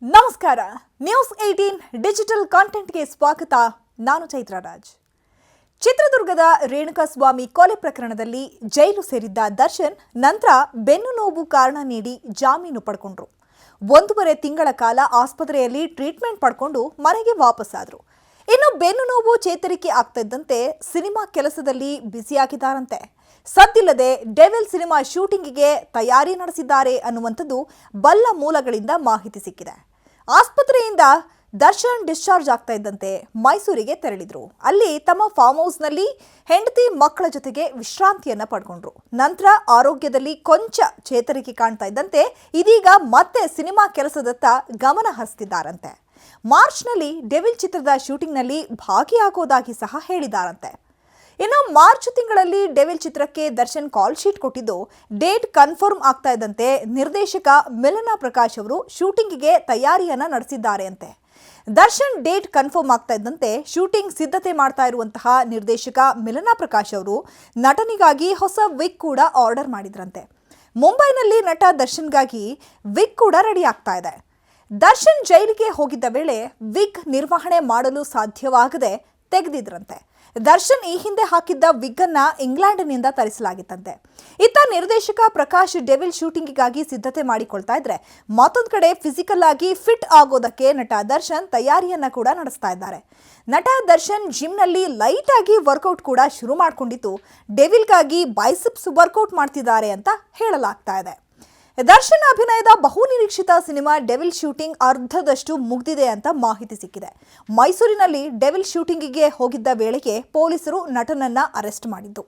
ನಮಸ್ಕಾರ. News 18 digital ಕಾಂಟೆಂಟ್ಗೆ ಸ್ವಾಗತ. ನಾನು ಚೈತ್ರ ರಾಜ್. ಚಿತ್ರದುರ್ಗದ ರೇಣುಕಾಸ್ವಾಮಿ ಕೊಲೆ ಪ್ರಕರಣದಲ್ಲಿ ಜೈಲು ಸೇರಿದ್ದ ದರ್ಶನ್ ನಂತರ ಬೆನ್ನು ನೋವು ಕಾರಣ ನೀಡಿ ಜಾಮೀನು ಪಡ್ಕೊಂಡ್ರು. 1.5 ತಿಂಗಳ ಕಾಲ ಆಸ್ಪತ್ರೆಯಲ್ಲಿ ಟ್ರೀಟ್ಮೆಂಟ್ ಪಡ್ಕೊಂಡು ಮನೆಗೆ ವಾಪಸ್ಸಾದ್ರು. ಇನ್ನು ಬೆನ್ನು ನೋವು ಚೇತರಿಕೆ ಆಗ್ತಿದ್ದಂತೆ ಸಿನಿಮಾ ಕೆಲಸದಲ್ಲಿ ಬ್ಯುಸಿಯಾಗಿದ್ದಾರಂತೆ. ಸದ್ದಿಲ್ಲದೆ ಡೆವಿಲ್ ಸಿನಿಮಾ ಶೂಟಿಂಗಿಗೆ ತಯಾರಿ ನಡೆಸಿದ್ದಾರೆ ಅನ್ನುವಂಥದ್ದು ಬಲ್ಲ ಮೂಲಗಳಿಂದ ಮಾಹಿತಿ ಸಿಕ್ಕಿದೆ. ಆಸ್ಪತ್ರೆಯಿಂದ ದರ್ಶನ್ ಡಿಸ್ಚಾರ್ಜ್ ಆಗ್ತಾ ಇದ್ದಂತೆ ಮೈಸೂರಿಗೆ ತೆರಳಿದ್ರು. ಅಲ್ಲಿ ತಮ್ಮ ಫಾರ್ಮ್ ಹೌಸ್ನಲ್ಲಿ ಹೆಂಡತಿ ಮಕ್ಕಳ ಜೊತೆಗೆ ವಿಶ್ರಾಂತಿಯನ್ನ ಪಡ್ಕೊಂಡ್ರು. ನಂತರ ಆರೋಗ್ಯದಲ್ಲಿ ಕೊಂಚ ಚೇತರಿಕೆ ಕಾಣ್ತಾ ಇದ್ದಂತೆ ಇದೀಗ ಮತ್ತೆ ಸಿನಿಮಾ ಕೆಲಸದತ್ತ ಗಮನ ಹರಿಸ್ತಿದ್ದಾರಂತೆ. ಮಾರ್ಚ್ನಲ್ಲಿ ಡೆವಿಲ್ ಚಿತ್ರದ ಶೂಟಿಂಗ್ನಲ್ಲಿ ಭಾಗಿಯಾಗೋದಾಗಿ ಸಹ ಹೇಳಿದಾರಂತೆ. ಇನ್ನು ಮಾರ್ಚ್ ತಿಂಗಳಲ್ಲಿ ಡೆವಿಲ್ ಚಿತ್ರಕ್ಕೆ ದರ್ಶನ್ ಕಾಲ್ ಶೀಟ್ ಕೊಟ್ಟಿದ್ದು ಡೇಟ್ ಕನ್ಫರ್ಮ್ ಆಗ್ತಾ ಇದ್ದಂತೆ ನಿರ್ದೇಶಕ ಮಿಲನಾ ಪ್ರಕಾಶ್ ಅವರು ಶೂಟಿಂಗಿಗೆ ತಯಾರಿಯನ್ನ ನಡೆಸಿದ್ದಾರೆ ಅಂತೆ. ದರ್ಶನ್ ಡೇಟ್ ಕನ್ಫರ್ಮ್ ಆಗ್ತಾ ಇದ್ದಂತೆ ಶೂಟಿಂಗ್ ಸಿದ್ಧತೆ ಮಾಡ್ತಾ ಇರುವಂತಹ ನಿರ್ದೇಶಕ ಮಿಲನಾ ಪ್ರಕಾಶ್ ಅವರು ನಟನಿಗಾಗಿ ಹೊಸ ವಿಗ್ ಕೂಡ ಆರ್ಡರ್ ಮಾಡಿದ್ರಂತೆ. ಮುಂಬೈನಲ್ಲಿ ನಟ ದರ್ಶನ್ಗಾಗಿ ವಿಗ್ ಕೂಡ ರೆಡಿ ಆಗ್ತಾ ಇದೆ. ದರ್ಶನ್ ಜೈಲಿಗೆ ಹೋಗಿದ್ದ ವೇಳೆ ವಿಗ್ ನಿರ್ವಹಣೆ ಮಾಡಲು ಸಾಧ್ಯವಾಗದೆ ತೆಗೆದಿದ್ರಂತೆ. ದರ್ಶನ್ ಈ ಹಿಂದೆ ಹಾಕಿದ್ದ ವಿಗ್ ಅನ್ನ ಇಂಗ್ಲೆಂಡ್ನಿಂದ ತರಿಸಲಾಗಿತ್ತಂತೆ. ಇತ್ತ ನಿರ್ದೇಶಕ ಪ್ರಕಾಶ್ ಡೆವಿಲ್ ಶೂಟಿಂಗಿಗಾಗಿ ಸಿದ್ಧತೆ ಮಾಡಿಕೊಳ್ತಾ ಇದ್ರೆ, ಮತ್ತೊಂದು ಕಡೆ ಫಿಸಿಕಲ್ ಆಗಿ ಫಿಟ್ ಆಗೋದಕ್ಕೆ ನಟ ದರ್ಶನ್ ತಯಾರಿಯನ್ನ ಕೂಡ ನಡೆಸ್ತಾ ಇದ್ದಾರೆ. ನಟ ದರ್ಶನ್ ಜಿಮ್ನಲ್ಲಿ ಲೈಟ್ ಆಗಿ ವರ್ಕೌಟ್ ಕೂಡ ಶುರು ಮಾಡಿಕೊಂಡಿದ್ದು ಡೆವಿಲ್ಗಾಗಿ ಬೈಸೆಪ್ಸ್ ವರ್ಕೌಟ್ ಮಾಡ್ತಿದ್ದಾರೆ ಅಂತ ಹೇಳಲಾಗ್ತಾ ಇದೆ. ದರ್ಶನ್ ಅಭಿನಯದ ಬಹುನಿರೀಕ್ಷಿತ ಸಿನಿಮಾ ಡೆವಿಲ್ ಶೂಟಿಂಗ್ ಅರ್ಧದಷ್ಟು ಮುಗಿದಿದೆ ಅಂತ ಮಾಹಿತಿ ಸಿಕ್ಕಿದೆ. ಮೈಸೂರಿನಲ್ಲಿ ಡೆವಿಲ್ ಶೂಟಿಂಗಿಗೆ ಹೋಗಿದ್ದ ವೇಳೆಗೆ ಪೊಲೀಸರು ನಟನನ್ನ ಅರೆಸ್ಟ್ ಮಾಡಿದ್ದು.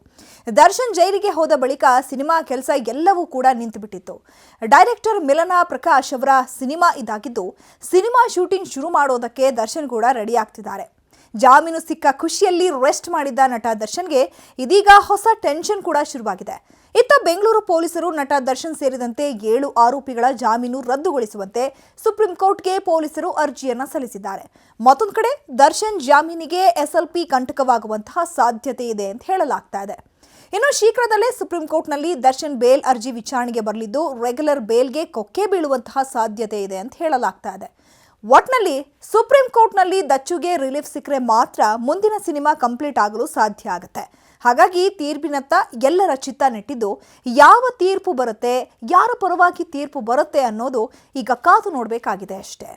ದರ್ಶನ್ ಜೈಲಿಗೆ ಹೋದ ಬಳಿಕ ಸಿನಿಮಾ ಕೆಲಸ ಎಲ್ಲವೂ ಕೂಡ ನಿಂತುಬಿಟ್ಟಿತ್ತು. ಡೈರೆಕ್ಟರ್ ಮಿಲನಾ ಪ್ರಕಾಶ್ ಅವರ ಸಿನಿಮಾ ಇದಾಗಿದ್ದು ಸಿನಿಮಾ ಶೂಟಿಂಗ್ ಶುರು ಮಾಡೋದಕ್ಕೆ ದರ್ಶನ್ ಕೂಡ ರೆಡಿ ಆಗ್ತಿದ್ದಾರೆ. ಜಾಮೀನು ಸಿಕ್ಕ ಖುಷಿಯಲ್ಲಿ ರೆಸ್ಟ್ ಮಾಡಿದ್ದ ನಟ ದರ್ಶನ್ಗೆ ಇದೀಗ ಹೊಸ ಟೆನ್ಷನ್ ಕೂಡ ಶುರುವಾಗಿದೆ. ಇತ್ತ ಬೆಂಗಳೂರು ಪೊಲೀಸರು ನಟ ದರ್ಶನ್ ಸೇರಿದಂತೆ 7 ಆರೋಪಿಗಳ ಜಾಮೀನು ರದ್ದುಗೊಳಿಸುವಂತೆ ಸುಪ್ರೀಂ ಕೋರ್ಟ್ಗೆ ಪೊಲೀಸರು ಅರ್ಜಿಯನ್ನ ಸಲ್ಲಿಸಿದ್ದಾರೆ. ಮತ್ತೊಂದು ಕಡೆ ದರ್ಶನ್ ಜಾಮೀನಿಗೆ SLP ಕಂಟಕವಾಗುವಂತಹ ಸಾಧ್ಯತೆ ಇದೆ ಅಂತ ಹೇಳಲಾಗ್ತಾ ಇದೆ. ಇನ್ನು ಶೀಘ್ರದಲ್ಲೇ ಸುಪ್ರೀಂ ಕೋರ್ಟ್ನಲ್ಲಿ ದರ್ಶನ್ ಬೇಲ್ ಅರ್ಜಿ ವಿಚಾರಣೆಗೆ ಬರಲಿದ್ದು ರೆಗ್ಯುಲರ್ ಬೇಲ್ಗೆ ಕೊಕ್ಕೆ ಬೀಳುವಂತಹ ಸಾಧ್ಯತೆ ಇದೆ ಅಂತ ಹೇಳಲಾಗ್ತಾ ಇದೆ. ಒಟ್ನಲ್ಲಿ ಸುಪ್ರೀಂ ಕೋರ್ಟ್ನಲ್ಲಿ ದಚ್ಚುಗೆ ರಿಲೀಫ್ ಸಿಕ್ಕರೆ ಮಾತ್ರ ಮುಂದಿನ ಸಿನಿಮಾ ಕಂಪ್ಲೀಟ್ ಆಗಲು ಸಾಧ್ಯ ಆಗುತ್ತೆ. ಹಾಗಾಗಿ ತೀರ್ಪಿನತ್ತ ಎಲ್ಲರ ಚಿತ್ತ ನೆಟ್ಟಿದ್ದು ಯಾವ ತೀರ್ಪು ಬರುತ್ತೆ, ಯಾರ ಪರವಾಗಿ ತೀರ್ಪು ಬರುತ್ತೆ ಅನ್ನೋದು ಈಗ ಕಾದು ನೋಡಬೇಕಾಗಿದೆ ಅಷ್ಟೇ.